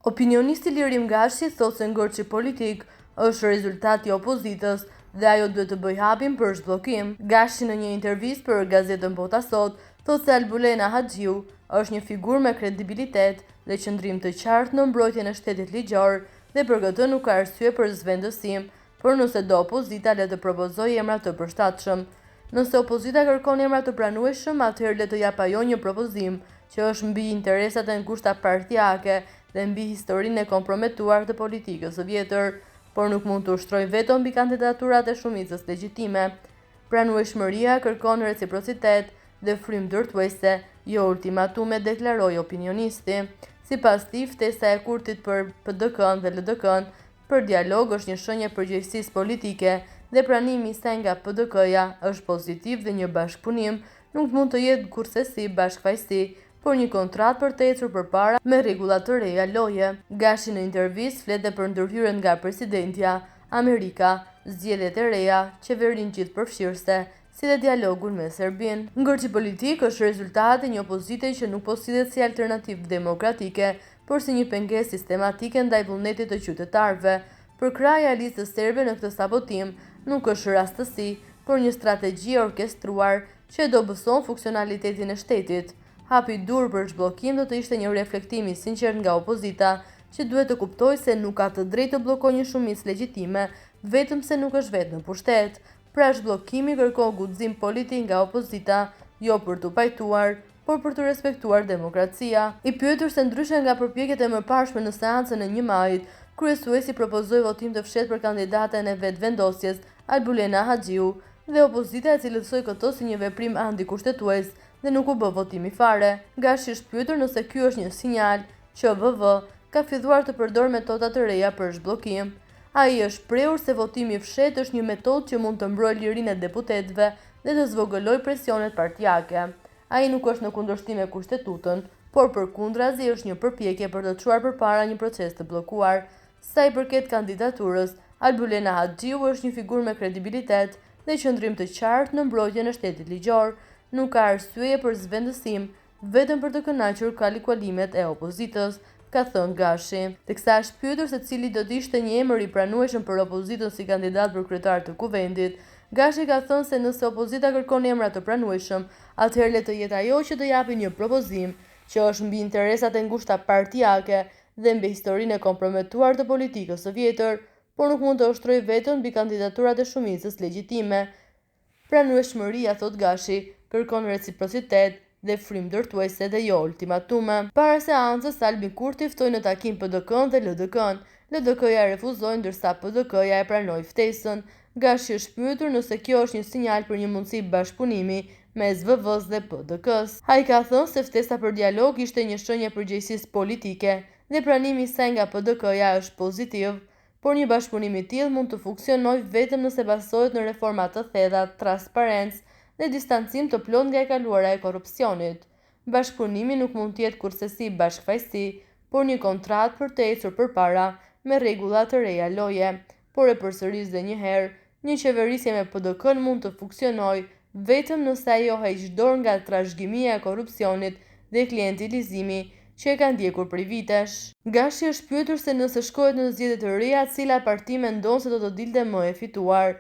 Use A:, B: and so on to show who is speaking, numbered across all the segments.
A: Opinionisti Lirim Gashi thotë se ngërçi politik është rezultati i opozitës dhe ajo duhet të bëjë hapin për zhbllokim. Gashi në një intervistë për gazetën Bota Sot thotë se Albulena Haxhiu është një figurë me kredibilitet dhe qëndrim të qartë në mbrojtjen e shtetit ligjor dhe për këtë nuk ka arsye për zvendësim, por nëse do opozita le të propozojë emra të përshtatshëm. Nëse opozita kërkon emra të pranueshëm, atëherë le të jap ajo një propozim që është mbi interesat e ngushta partijake dhe mbi historinë e komprometuar të politikës së vjetër, por nuk mund të ushtrojë veto mbi kandidaturat e shumicës legjitime. Pranueshmëria kërkon reciprocitet dhe frymë ndërtuese, jo ultimatume, deklaroi opinionisti. Sipas tij, ftesa e kurtit për PDK-n dhe LDK-n për dialog është një shenjë përgjegjësisë politike dhe pranimi i saj nga PDK-ja është pozitiv dhe një bashkëpunim nuk mund të jetë kurrësi bashkëfaqësi, por një kontratë për të ecur përpara me rregulla të reja loje. Gashi në intervistë flet për ndërhyrjen nga presidentja, Amerika, zgjedhjet e reja, qeverinë gjithëpërfshirëse, si dhe dialogun me Serbinë. Ngërçi politik është rezultati i një opozite që nuk po sillet si alternativë demokratike, por si një pengesë sistematike ndaj vullnetit të qytetarëve. Për krahja e listës serbe në këtë sabotim nuk është rastësi, por një strategji e orkestruar që do bëson funksionalitetin e shtetit. Hapi i dur për zhbllokim do të ishte një reflektim i sinqert nga opozita, që duhet të kuptojë se nuk ka të drejtë të bllokojë një shumicë legjitime vetëm se nuk është vetë në pushtet. Pra zhbllokimi kërkon guxim politik nga opozita, jo për t'u pajtuar, por për të respektuar demokracia. I pyetur se ndryshe nga përpjekjet e mëparshme në seancën e 1 majit, kryesuesi propozoi votim të fshehtë për kandidaten e vetvendosjes, Albulena Haxhiu, dhe opozita e cilësoi këtë si një veprim antikushtetues dhe nuk u bë votimi fare. Gashi është pyetur nëse ky është një sinjal që QVV ka filluar të përdorë metoda të reja për zhbllokim. Ai është prehur se votimi i fshehtë është një metodë që mund të mbrojë lirinë e deputetëve dhe të zvogëlojë presionet partijake. Ai nuk është në kundërshtim me kushtetutën, por përkundrazi është një përpjekje për të çuar përpara një proces të bllokuar. Sa i përket kandidaturës, Albulena Haxhiu është një figurë me kredibilitet dhe qëndrim të qartë në mbrojtjen e shtetit ligjor. Nuk ka arsye për zvendësim, vetëm për të kënaqur kalkulimet e opozitës, ka thënë Gashi. Teksa është pyetur se cili do të ishte një emër i pranueshëm për opozitën si kandidat për kryetar të kuvendit, Gashi ka thënë se nëse opozita kërkon emra të pranueshëm, atëherë le të jetë ajo që të japë një propozim që është mbi interesat e ngushta partijake dhe mbi historinë e komprometuar të politikës së vjetër, por nuk mund të ushtrojë veton mbi kandidaturat e shumicës legjitime. Pranueshmëria, thot Gashi, kërkon reciprocitet dhe frymë ndërtuese dhe jo ultimatume. Para seancës, Albin Kurti ftoi në takim PDK-n dhe LDK-n. LDK-ja refuzoi ndërsa PDK-ja e pranoi ftesën. Gashi është pyetur nëse kjo është një sinjal për një mundësi bashkëpunimi mes VV-s dhe PDK-s. Ai ka thënë se ftesa për dialog ishte një shenjë përgjegjësisë politike dhe pranimi i saj nga PDK-ja është pozitiv, por një bashkëpunim i tillë mund të funksionojë vetëm nëse bazohet në reforma të thella, transparencë dhe distancim të plotë nga e kaluara e korrupsionit. Bashkëpunimi nuk mund të jetë kurrësi bashkëfaqësi, por një kontratë për të ecur përpara me rregulla të reja loje. Por e përsëris edhe një herë, një qeverisje me PDK-n mund të funksionojë vetëm nëse ajo heq dorë nga trashëgimia e korrupsionit dhe klientelizimi që e ka ndjekur prej vitesh. Gashi është pyetur se nëse shkohet në zgjedhje të reja, cila parti mendon se do të dilte më e fituar.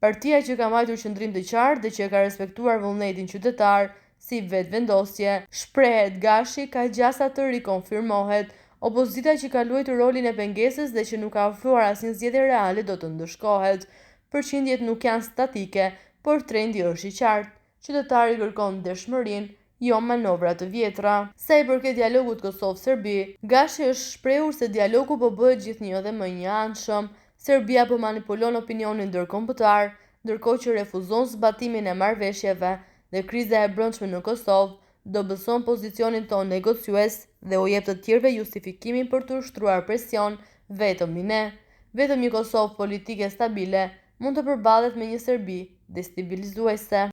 A: Partia që ka mbajtur qëndrim të qartë dhe që ka respektuar vullnetin qytetar si vetvendosje, shprehet Gashi, ka gjasa të rikonfirmohet. Opozita që ka luajtur rolin e pengesës dhe që nuk ka ofruar asnjë zgjedhje reale do të ndëshkohet. Përqindjet nuk janë statike, por trendi është i qartë. Qytetari kërkon dëshmërinë, jo manovra të vjetra. Sa i përket dialogut Kosovë-Serbi, Gashi është shprehur se dialogu po bëhet gjithnjë dhe më i anshëm. Serbia po manipulon opinionin ndërkombëtar, ndërkohë që refuzon zbatimin e marrëveshjeve dhe kriza e brendshme në Kosovë do bëson pozicionin tonë negociues dhe u jep të tjerëve justifikimin për të ushtruar presion vetëm mbi ne. Vetëm një Kosovë politike stabile mund të përballet me një Serbi destabilizuese.